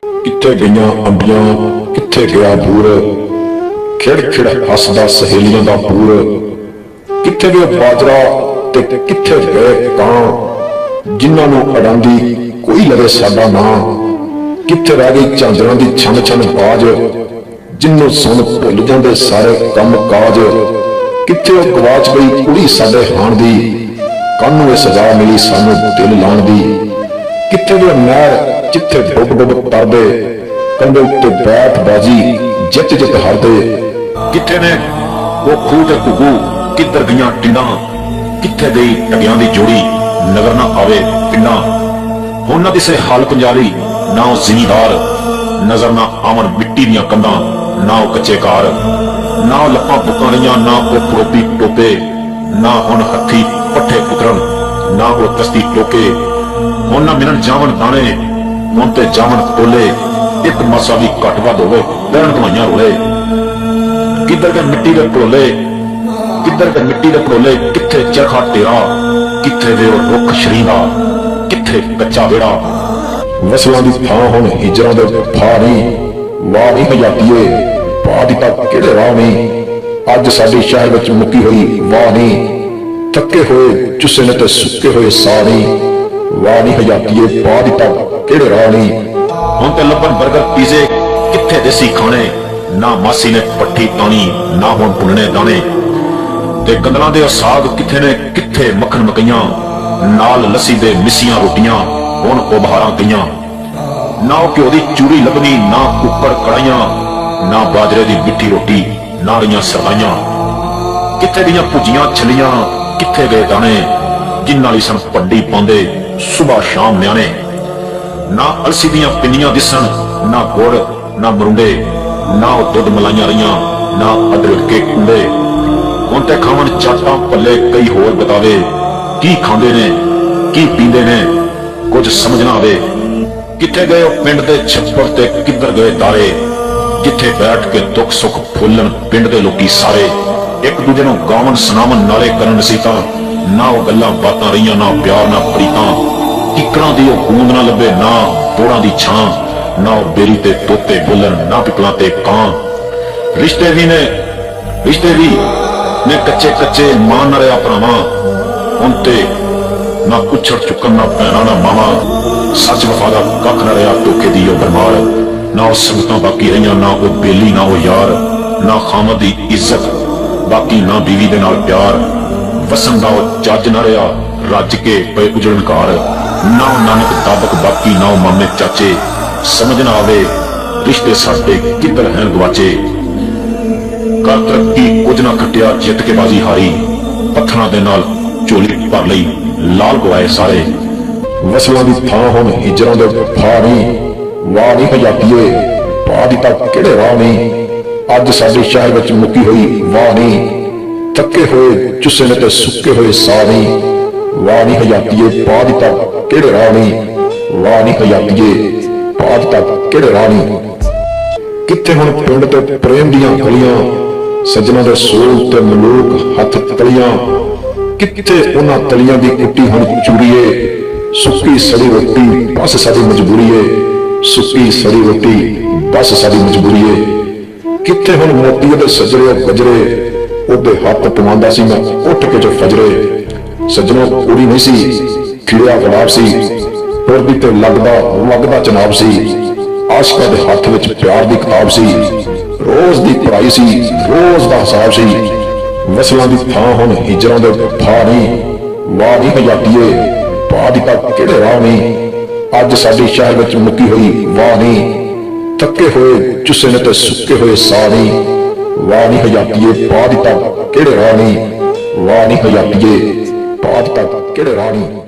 किथे गईयां अंबियां किथे गया बूर, खिड़ खिड़ हसदा सहेलियां दा पूर, किथे गया बाजरा ते किथे गए कां, जिन्हां नूं अड़ांदी कोई लवे साडा नां, किथे रह गई झांजरां दी छन छन बाज, जिन्नों सुन भुल जांदे सारे कम काज, किथे ओ गवाच गई कुड़ी साडे हाण दी, कानूं ए सजा मिली सानू दिल लाण दी, किथे गया नहर जिथे डुब डुब तरदे, कंधे उत्ते बैठ बाजी जित जित हारदे, किथे ने वो खूह ते घुगू किधर गईयां टिंडां, किथे गई टगियां दी जोड़ी नगर ना आवे पिंडां, हुण ना दिसे हाल पंजारी ना ओ जिमीदार, नजर ना आवन मिट्टी दियां कंधां ना ओ कच्चे कार, ना ओ लप्पां बुक्कां रहियां ना ओ पड़ोपी टोपे, ना हुण हत्थी पट्ठे पुतरन ना ओ तस्ती टोके, हुण ना मिलन जावन दाणे हुण ते जावन तोले, एक मासा भी घट वध होवे पैण दवाइयां रोले, किधर के मिट्टी दे भरोले किधर के मिट्टी दे भरोले, किथे चरखा तेरा किथे वे रुख शरीदा, किथे कच्चा वेड़ा, वसलां दी थां हुण हिजरां दे फा नहीं, वाह नहीं हजातीए पा दी तां किहड़े राह नहीं, अज साडी शहर विच मुक्की होई वाह नहीं, थके होए चुस्से ने ते सुक्के होए साह नहीं, वाह नहीं हजातीए पा दी तां किहड़े राह नहीं, हुण ते लभन बर्गर पीजे किथे देसी खाने, ना मासी ने पट्ठी तानी ना हुण भुनने दाने, ते कंदलां दे साग किथे ने किथे मक्खन मकईयां, नाल लस्सी दे मिसियां रोटियां हुण उभारां गईयां, ना घ्यो दी चूड़ी लभनी ना कुकर कड़ाइयां, ना बाजरे दी मिट्ठी रोटी ना रहियां सरदाइयां, किथे गईयां भुजियां छलियां किथे गए दाने, जिन्हां लई सन भंडी पांदे सुबह शाम न्याणे, ना अलसी दियां पिन्नियां दिसन ना गुड़ ना मरुंडे, ना दुध मलाइयां रहियां ना अदरक के कुंडे, हुण ते खावन चाटां पल्ले कई होर बतावे, की खांदे ने की पींदे ने कुछ समझ ना आवे, किथे गए पिंड दे छप्पर ते किधर गए तारे, जिथे बैठ के दुख सुख फुल्लन पिंड दे लोकी सारे, एक दूजे नूं गावन सुनावन नाले करन नसीहतां, ना ओ गल्लां बातां रहियां ना प्यार ना प्रीतां, किकरां दी ओ गूंद ना लभे ना बोड़ां दी छां, ना ओ बेरी ते तोते बोलन ना पिपलां ते कां, रिश्ते भी ने कच्चे कच्चे मां ना रहा भरावां, हुण ते ना कुछड़ चुकन ना भैणां ना मावां, सच वफा दा कख ना रहा धोखे दी ओ बरमार, ना ओ संगतां बाकी रहियां ना ओ बेली ना ओ यार, ना खामद दी इज्जत बाकी ना बीवी दे नाल प्यार, वसन दा ओ जज ना रहा रज के पे उजड़न कार, ना ओ नानक दादक बाकी ना ओ मामे चाचे, समझ ना आवे रिश्ते साडे किधर हैं गवाचे, कर तरक्की कुछ ना खटिया जित के बाजी हारी, पत्थरां दे नाल झोली भर लई लाल गवाए सारे, वसलां दी थां हुण हिजरां दे फा नहीं, वाह नहीं हजातीए पा दी तां किहड़े राह नहीं, अज साडी शहर विच मुक्की होई वाह नहीं, थके होए चुस्से ने ते सुक्के होए साह नहीं, वाह नहीं हजातीए पा दी तां किहड़े राह नहीं, वाह नहीं हजातीए पा दी तां किहड़े राह नहीं, किथे हुण पिंड ते प्रेम दियां गलियां, सजना दे सोल ते मलूक हथ तलियां, किथे उन्हां तलियां दी कुट्टी हुण चूरीए, सुक्की सड़ी रोटी बस साडी मजबूरीए, सुक्की सड़ी रोटी बस साडी मजबूरीए, किथे हुण मोती दे सजरे गजरे, ओदे हथ पवांदा सी मैं उठ के जो फजरे, सजनों कुड़ी नहीं सी खिड़िया गुलाब सी, पुरदी ते लगदा चनाब सी, आशका दे हथ विच प्यार दी किताब सी, रोज दी पढ़ाई सी रोज दा हिसाब सी, वसलां दी थां हुण हिजरां दे फा नहीं, वाह नहीं हजातीए पा दी तां किहड़े राह नहीं, अज साडी शहर विच मुक्की होई वाह नहीं, थके होए चुस्से ने ते सुक्के होए साह नहीं, वाह नहीं हजातीए पा दी तां किहड़े राह नहीं, वाह नहीं हजातीए पा दी तां किहड़े राह नहीं।